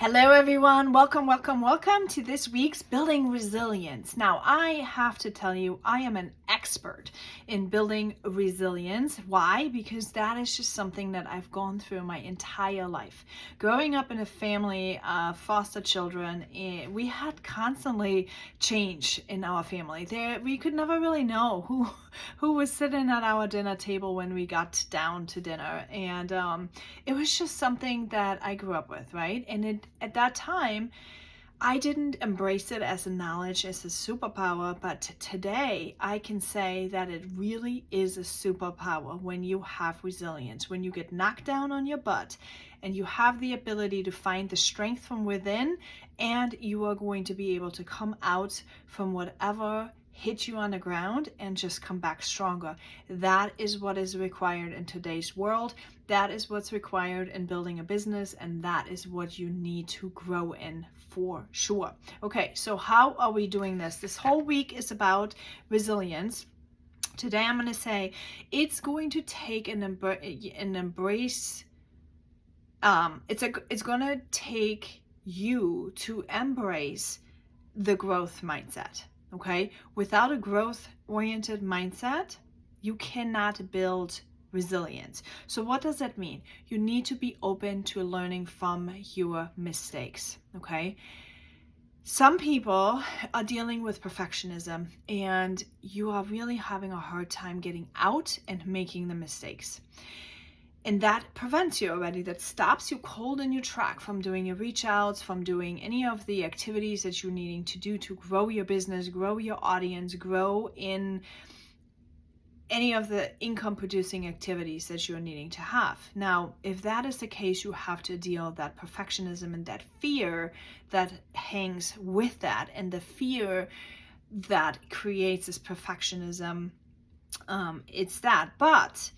Hello everyone, welcome to this week's Building Resilience. Now I have to tell you, I am an expert in building resilience. Why? Because that is just something that I've gone through my entire life. Growing up in a family of foster children, we had constantly change in our family. We could never really know who was sitting at our dinner table when we got down to dinner. And it was just something that I grew up with, right? And at that time, I didn't embrace it as a knowledge, as a superpower, but today I can say that it really is a superpower when you have resilience, when you get knocked down on your butt and you have the ability to find the strength from within, and you are going to be able to come out from whatever hit you on the ground and just come back stronger. That is what is required in today's world. That is what's required in building a business, and that is what you need to grow in for sure. Okay, so how are we doing this? This whole week is about resilience. Today I'm going to say it's going to take an embrace. It's going to take you to embrace the growth mindset. Okay, without a growth-oriented mindset, you cannot build resilience. So what does that mean? You need to be open to learning from your mistakes. Okay, some people are dealing with perfectionism and you are really having a hard time getting out and making the mistakes. And that prevents you already, that stops you cold in your track from doing your reach outs, from doing any of the activities that you're needing to do to grow your business, grow your audience, grow in any of the income producing activities that you're needing to have. Now, if that is the case, you have to deal with that perfectionism and that fear that hangs with that, and the fear that creates this perfectionism. It's that. But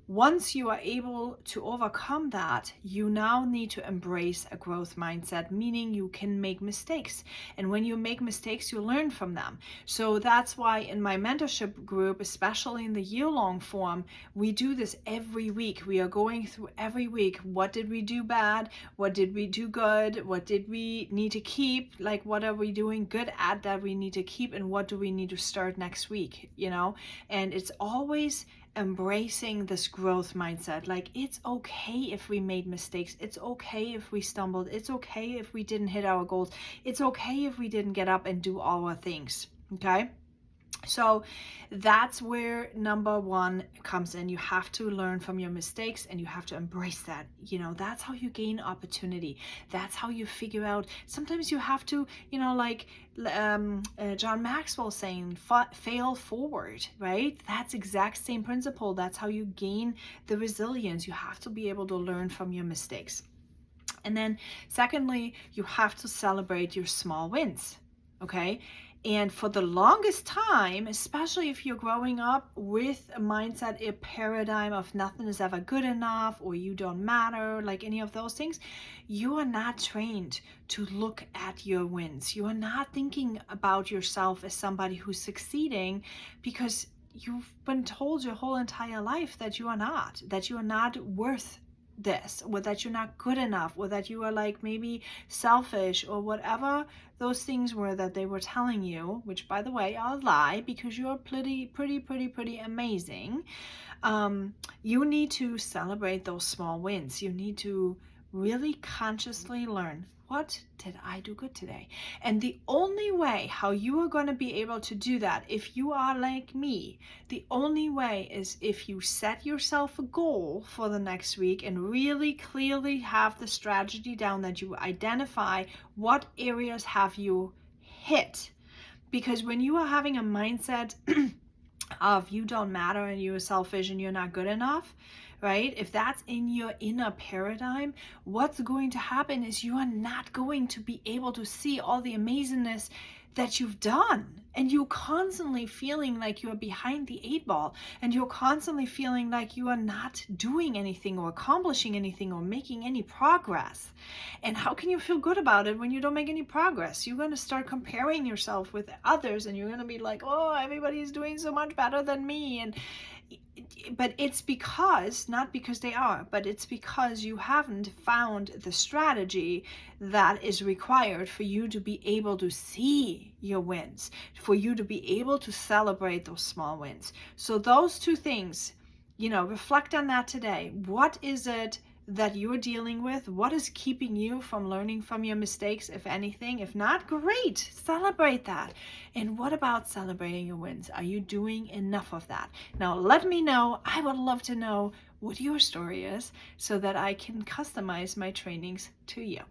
once you are able to overcome that, you now need to embrace a growth mindset, meaning you can make mistakes. And when you make mistakes, you learn from them. So that's why in my mentorship group, especially in the year-long form, we do this every week. We are going through every week. What did we do bad? What did we do good? What did we need to keep? Like, what are we doing good at that we need to keep? And what do we need to start next week? And it's always embracing this growth mindset. Like, it's okay if we made mistakes. It's okay if we stumbled. It's okay if we didn't hit our goals. It's okay if we didn't get up and do all our things. Okay. So that's where number one comes in. You have to learn from your mistakes and you have to embrace that. That's how you gain opportunity. That's how you figure out. Sometimes you have to, like John Maxwell saying, fail forward, right? That's exact same principle. That's how you gain the resilience. You have to be able to learn from your mistakes. And then secondly, you have to celebrate your small wins. Okay. And for the longest time, especially if you're growing up with a mindset, a paradigm of nothing is ever good enough or you don't matter, like any of those things, you are not trained to look at your wins. You are not thinking about yourself as somebody who's succeeding because you've been told your whole entire life that you are not worth this, or that you're not good enough, or that you are like maybe selfish, or whatever those things were that they were telling you, which by the way are a lie, because you're pretty amazing. You need to celebrate those small wins. You need to really consciously learn, what did I do good today? And the only way how you are going to be able to do that, if you are like me, the only way is if you set yourself a goal for the next week and really clearly have the strategy down, that you identify what areas have you hit. Because when you are having a mindset of you don't matter and you're selfish and you're not good enough, right? If that's in your inner paradigm, what's going to happen is you are not going to be able to see all the amazingness that you've done. And you're constantly feeling like you are behind the 8 ball, and you're constantly feeling like you are not doing anything or accomplishing anything or making any progress. And how can you feel good about it when you don't make any progress? You're going to start comparing yourself with others, and you're going to be like, oh, everybody is doing so much better than me. And But it's because, not because they are, but it's because you haven't found the strategy that is required for you to be able to see your wins, for you to be able to celebrate those small wins. So those two things, reflect on that today. What is it that you're dealing with? What is keeping you from learning from your mistakes, if anything? If not, great, celebrate that. And what about celebrating your wins? Are you doing enough of that? Now, let me know. I would love to know what your story is so that I can customize my trainings to you.